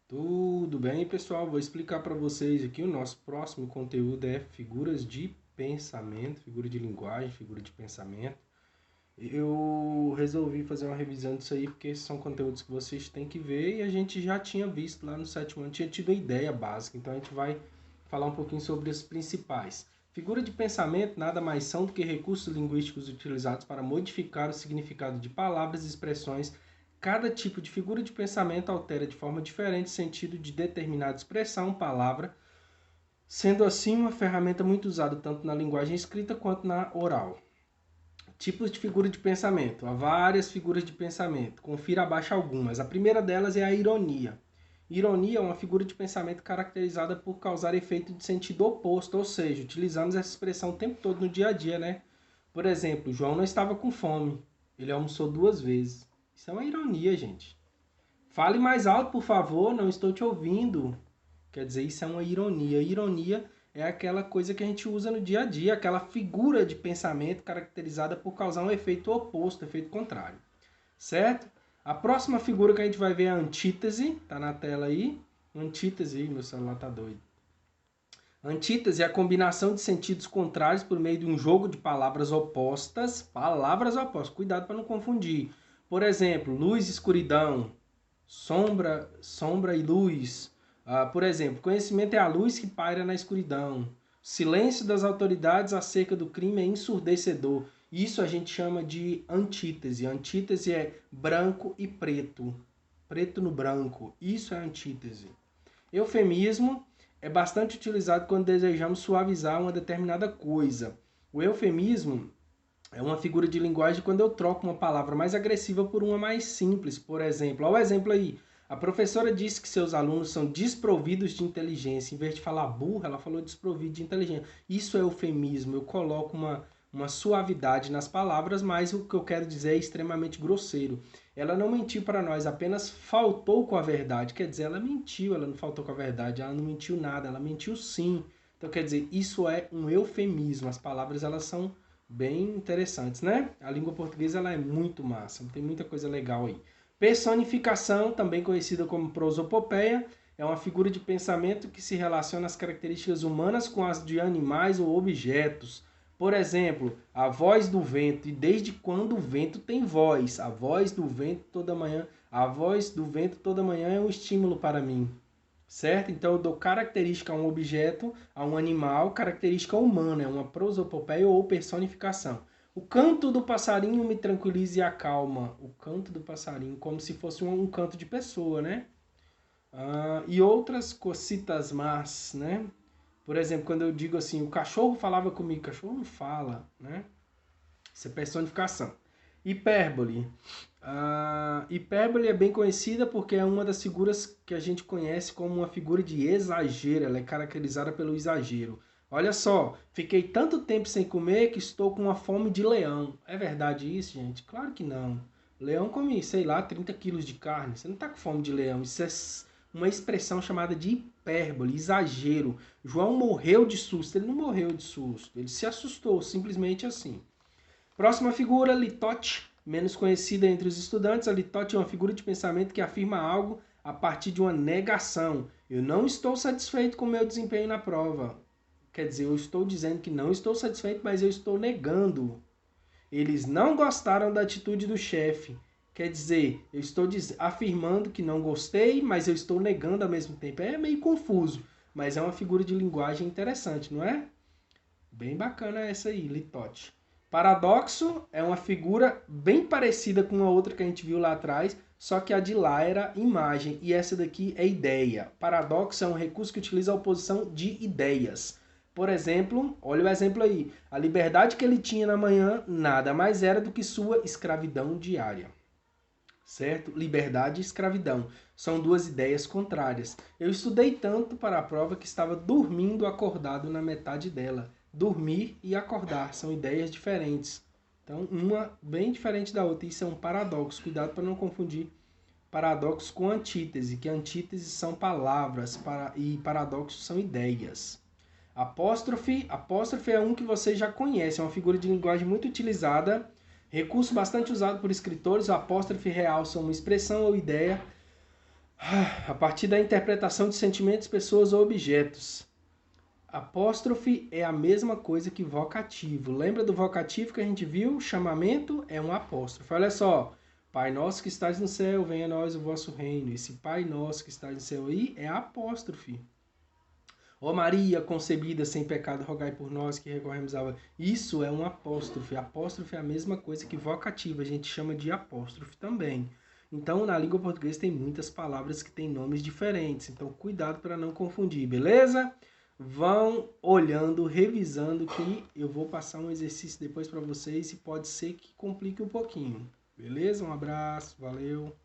Tudo bem, pessoal? Vou explicar para vocês aqui o nosso próximo conteúdo é figuras de pensamento, figura de linguagem, figura de pensamento. Eu resolvi fazer uma revisão disso aí porque esses são conteúdos que vocês têm que ver e a gente já tinha visto lá no sétimo ano, tinha tido a ideia básica, então a gente vai falar um pouquinho sobre os principais. Figura de pensamento nada mais são do que recursos linguísticos utilizados para modificar o significado de palavras e expressões. Cada tipo de figura de pensamento altera de forma diferente o sentido de determinada expressão, palavra, sendo assim uma ferramenta muito usada tanto na linguagem escrita quanto na oral. Tipos de figura de pensamento. Há várias figuras de pensamento. Confira abaixo algumas. A primeira delas é a ironia. Ironia é uma figura de pensamento caracterizada por causar efeito de sentido oposto, ou seja, utilizamos essa expressão o tempo todo no dia a dia, né? Por exemplo, João não estava com fome. Ele almoçou 2 vezes. Isso é uma ironia, gente. Fale mais alto, por favor, não estou te ouvindo. Quer dizer, isso é uma ironia. Ironia é aquela coisa que a gente usa no dia a dia, aquela figura de pensamento caracterizada por causar um efeito oposto, efeito contrário. Certo? A próxima figura que a gente vai ver é a antítese, tá na tela aí. Antítese, meu celular tá doido. Antítese é a combinação de sentidos contrários por meio de um jogo de palavras opostas. Palavras opostas, cuidado para não confundir. Por exemplo, luz e escuridão, sombra e luz. Por exemplo, conhecimento é a luz que paira na escuridão. Silêncio das autoridades acerca do crime é ensurdecedor. Isso a gente chama de antítese. Antítese é branco e preto. Preto no branco. Isso é antítese. Eufemismo é bastante utilizado quando desejamos suavizar uma determinada coisa. O eufemismo é uma figura de linguagem quando eu troco uma palavra mais agressiva por uma mais simples. Por exemplo, olha o exemplo aí. A professora disse que seus alunos são desprovidos de inteligência. Em vez de falar burro, ela falou desprovido de inteligência. Isso é eufemismo. Eu coloco uma suavidade nas palavras, mas o que eu quero dizer é extremamente grosseiro. Ela não mentiu para nós, apenas faltou com a verdade. Quer dizer, ela mentiu, ela não faltou com a verdade, ela não mentiu nada, ela mentiu sim. Então, quer dizer, isso é um eufemismo. As palavras, elas são bem interessantes, né? A língua portuguesa, ela é muito massa, tem muita coisa legal aí. Personificação, também conhecida como prosopopeia, é uma figura de pensamento que se relaciona às características humanas com as de animais ou objetos. Por exemplo, a voz do vento. E desde quando o vento tem voz? A voz do vento toda manhã. A voz do vento toda manhã é um estímulo para mim. Certo? Então eu dou característica a um objeto, a um animal, característica humana, é uma prosopopeia ou personificação. O canto do passarinho me tranquiliza e acalma. O canto do passarinho, como se fosse um canto de pessoa, né? E outras cositas más, né? Por exemplo, quando eu digo assim, o cachorro falava comigo, o cachorro não fala, né? Isso é personificação. Hipérbole. Hipérbole é bem conhecida porque é uma das figuras que a gente conhece como uma figura de exagero. Ela é caracterizada pelo exagero. Olha só, fiquei tanto tempo sem comer que estou com uma fome de leão. É verdade isso, gente? Claro que não. Leão come, sei lá, 30 quilos de carne. Você não está com fome de leão. Isso é uma expressão chamada de hipérbole, exagero. João morreu de susto. Ele não morreu de susto. Ele se assustou, simplesmente assim. Próxima figura, litote. Menos conhecida entre os estudantes, a litote é uma figura de pensamento que afirma algo a partir de uma negação. Eu não estou satisfeito com o meu desempenho na prova. Quer dizer, eu estou dizendo que não estou satisfeito, mas eu estou negando. Eles não gostaram da atitude do chefe. Quer dizer, eu estou afirmando que não gostei, mas eu estou negando ao mesmo tempo. É meio confuso, mas é uma figura de linguagem interessante, não é? Bem bacana essa aí, litote. Paradoxo é uma figura bem parecida com a outra que a gente viu lá atrás, só que a de lá era imagem e essa daqui é ideia. Paradoxo é um recurso que utiliza a oposição de ideias. Por exemplo, olha o exemplo aí. A liberdade que ele tinha na manhã nada mais era do que sua escravidão diária. Certo? Liberdade e escravidão. São duas ideias contrárias. Eu estudei tanto para a prova que estava dormindo acordado na metade dela. Dormir e acordar são ideias diferentes. Então, uma bem diferente da outra. Isso é um paradoxo. Cuidado para não confundir paradoxo com antítese, que antítese são palavras e paradoxos são ideias. Apóstrofe é um que você já conhece, é uma figura de linguagem muito utilizada, recurso bastante usado por escritores. O apóstrofe realça uma expressão ou ideia A partir da interpretação de sentimentos, pessoas ou objetos. Apóstrofe é a mesma coisa que vocativo. Lembra do vocativo que a gente viu? Chamamento é um apóstrofe. Olha só. Pai nosso que estás no céu, venha a nós o vosso reino. Esse Pai nosso que estás no céu aí é apóstrofe. Ó Maria, concebida sem pecado, rogai por nós que recorremos a... Isso é um apóstrofe. Apóstrofe é a mesma coisa que vocativo. A gente chama de apóstrofe também. Então, na língua portuguesa tem muitas palavras que têm nomes diferentes. Então, cuidado para não confundir, beleza? Vão olhando, revisando, que eu vou passar um exercício depois para vocês e pode ser que complique um pouquinho. Beleza? Um abraço, valeu!